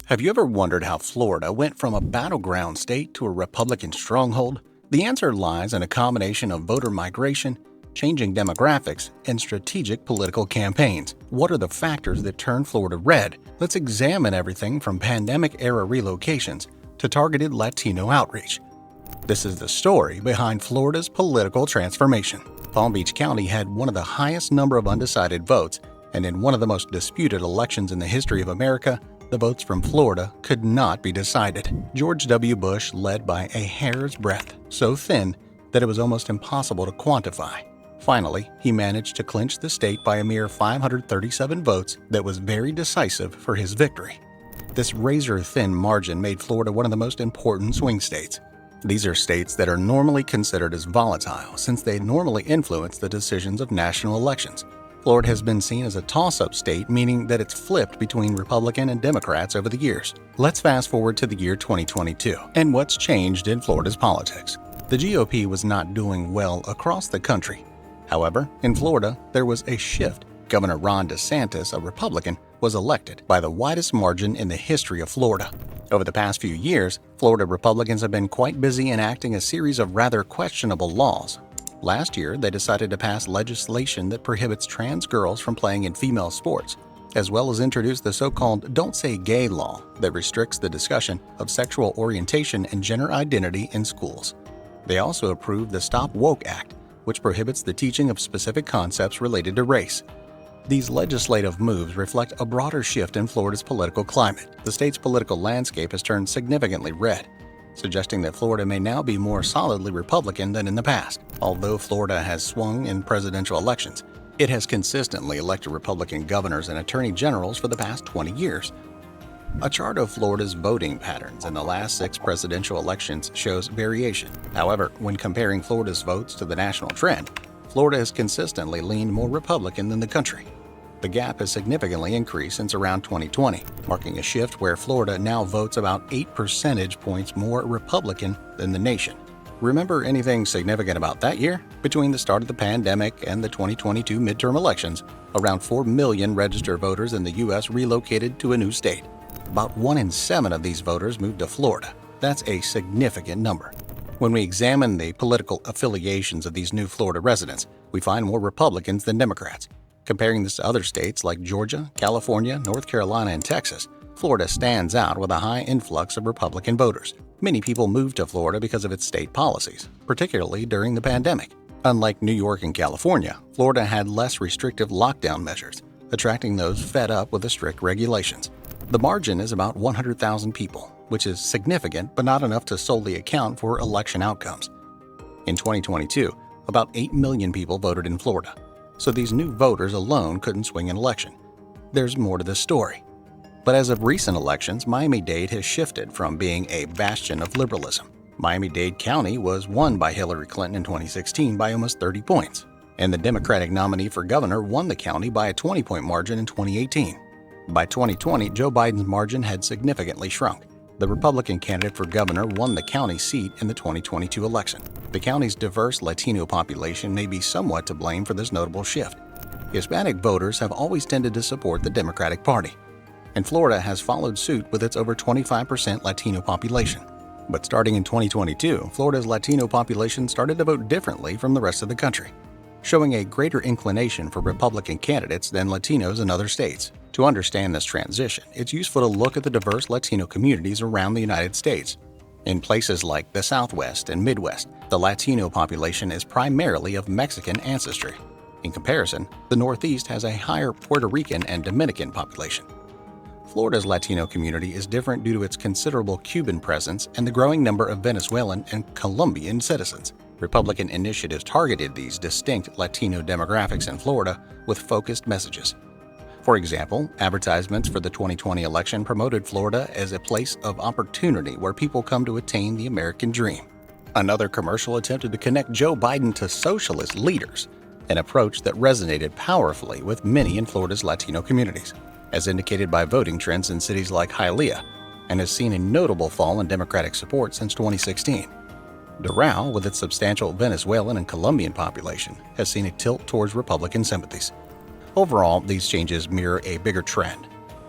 Have you ever wondered how Florida went from a battleground state to a Republican stronghold? The answer lies in a combination of voter migration, changing demographics, and strategic political campaigns. What are the factors that turn Florida red? Let's examine everything from pandemic-era relocations to targeted Latino outreach. This is the story behind Florida's political transformation. Palm Beach County had one of the highest number of undecided votes, and in one of the most disputed elections in the history of America, the votes from Florida could not be decided. George W. Bush led by a hair's breadth, so thin that it was almost impossible to quantify. Finally, he managed to clinch the state by a mere 537 votes that was very decisive for his victory. This razor-thin margin made Florida one of the most important swing states. These are states that are normally considered as volatile since they normally influence the decisions of national elections. Florida has been seen as a toss-up state, meaning that it's flipped between Republican and Democrats over the years. Let's fast forward to the year 2022 and what's changed in Florida's politics. The GOP was not doing well across the country. However, in Florida, there was a shift. Governor Ron DeSantis, a Republican, was elected by the widest margin in the history of Florida. Over the past few years, Florida Republicans have been quite busy enacting a series of rather questionable laws. Last year, they decided to pass legislation that prohibits trans girls from playing in female sports, as well as introduce the so-called Don't Say Gay law that restricts the discussion of sexual orientation and gender identity in schools. They also approved the Stop Woke Act, which prohibits the teaching of specific concepts related to race. These legislative moves reflect a broader shift in Florida's political climate. The state's political landscape has turned significantly red, suggesting that Florida may now be more solidly Republican than in the past. Although Florida has swung in presidential elections, it has consistently elected Republican governors and attorney generals for the past 20 years. A chart of Florida's voting patterns in the last 6 presidential elections shows variation. However, when comparing Florida's votes to the national trend, Florida has consistently leaned more Republican than the country. The gap has significantly increased since around 2020, marking a shift where Florida now votes about 8 percentage points more Republican than the nation. Remember anything significant about that year? Between the start of the pandemic and the 2022 midterm elections, around 4 million registered voters in the U.S. relocated to a new state. About 1 in 7 of these voters moved to Florida. That's a significant number. When we examine the political affiliations of these new Florida residents, we find more Republicans than Democrats. Comparing this to other states like Georgia, California, North Carolina, and Texas, Florida stands out with a high influx of Republican voters. Many people moved to Florida because of its state policies, particularly during the pandemic. Unlike New York and California, Florida had less restrictive lockdown measures, attracting those fed up with the strict regulations. The margin is about 100,000 people, which is significant but not enough to solely account for election outcomes. In 2022, about 8 million people voted in Florida, so these new voters alone couldn't swing an election. There's more to this story. But as of recent elections, Miami-Dade has shifted from being a bastion of liberalism. Miami-Dade County was won by Hillary Clinton in 2016 by almost 30 points, and the Democratic nominee for governor won the county by a 20-point margin in 2018. By 2020, Joe Biden's margin had significantly shrunk. The Republican candidate for governor won the county seat in the 2022 election. The county's diverse Latino population may be somewhat to blame for this notable shift. Hispanic voters have always tended to support the Democratic Party, and Florida has followed suit with its over 25% Latino population. But starting in 2022, Florida's Latino population started to vote differently from the rest of the country, showing a greater inclination for Republican candidates than Latinos in other states. To understand this transition, it's useful to look at the diverse Latino communities around the United States. In places like the Southwest and Midwest, the Latino population is primarily of Mexican ancestry. In comparison, the Northeast has a higher Puerto Rican and Dominican population. Florida's Latino community is different due to its considerable Cuban presence and the growing number of Venezuelan and Colombian citizens. Republican initiatives targeted these distinct Latino demographics in Florida with focused messages. For example, advertisements for the 2020 election promoted Florida as a place of opportunity where people come to attain the American dream. Another commercial attempted to connect Joe Biden to socialist leaders, an approach that resonated powerfully with many in Florida's Latino communities, as indicated by voting trends in cities like Hialeah, and has seen a notable fall in Democratic support since 2016. Doral, with its substantial Venezuelan and Colombian population, has seen a tilt towards Republican sympathies. Overall, these changes mirror a bigger trend.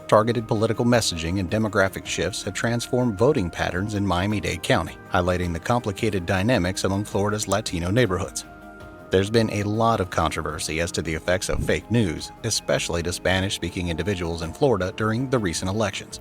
Targeted political messaging and demographic shifts have transformed voting patterns in Miami-Dade County, highlighting the complicated dynamics among Florida's Latino neighborhoods. There's been a lot of controversy as to the effects of fake news, especially to Spanish-speaking individuals in Florida during the recent elections.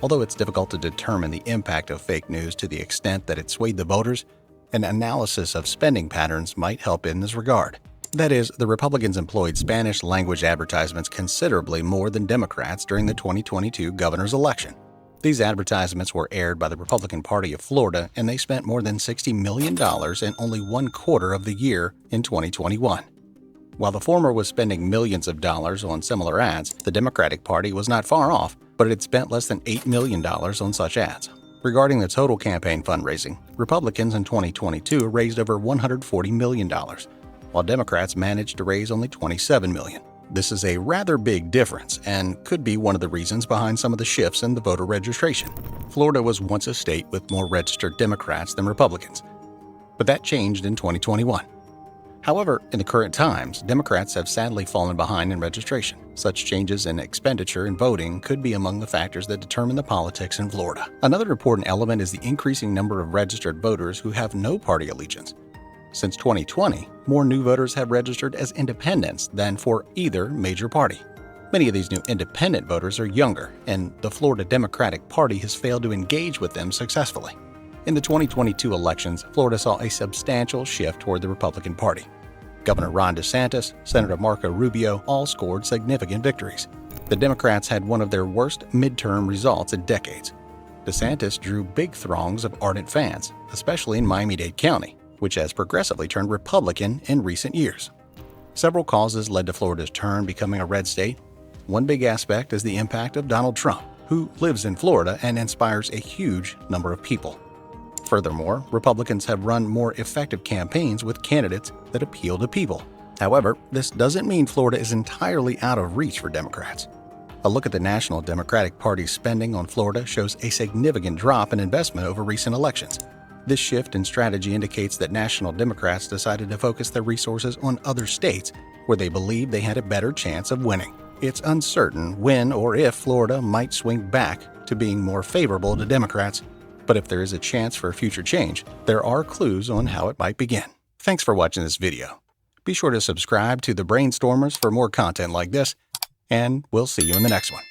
Although it's difficult to determine the impact of fake news to the extent that it swayed the voters, an analysis of spending patterns might help in this regard. That is, the Republicans employed Spanish-language advertisements considerably more than Democrats during the 2022 governor's election. These advertisements were aired by the Republican Party of Florida, and they spent more than $60 million in only 1/4 of the year in 2021. While the former was spending millions of dollars on similar ads, the Democratic Party was not far off, but it had spent less than $8 million on such ads. Regarding the total campaign fundraising, Republicans in 2022 raised over $140 million, while Democrats managed to raise only $27 million. This is a rather big difference and could be one of the reasons behind some of the shifts in the voter registration. Florida was once a state with more registered Democrats than Republicans, but that changed in 2021. However, in the current times, Democrats have sadly fallen behind in registration. Such changes in expenditure and voting could be among the factors that determine the politics in Florida. Another important element is the increasing number of registered voters who have no party allegiance. Since 2020, more new voters have registered as independents than for either major party. Many of these new independent voters are younger, and the Florida Democratic Party has failed to engage with them successfully. In the 2022 elections, Florida saw a substantial shift toward the Republican Party. Governor Ron DeSantis, Senator Marco Rubio all scored significant victories. The Democrats had one of their worst midterm results in decades. DeSantis drew big throngs of ardent fans, especially in Miami-Dade County, which has progressively turned Republican in recent years. Several causes led to Florida's turn becoming a red state. One big aspect is the impact of Donald Trump, who lives in Florida and inspires a huge number of people. Furthermore, Republicans have run more effective campaigns with candidates that appeal to people. However, this doesn't mean Florida is entirely out of reach for Democrats. A look at the National Democratic Party's spending on Florida shows a significant drop in investment over recent elections. This shift in strategy indicates that national Democrats decided to focus their resources on other states where they believed they had a better chance of winning. It's uncertain when or if Florida might swing back to being more favorable to Democrats, but if there is a chance for future change, there are clues on how it might begin. Thanks for watching this video. Be sure to subscribe to The Brainstormers for more content like this, and we'll see you in the next one.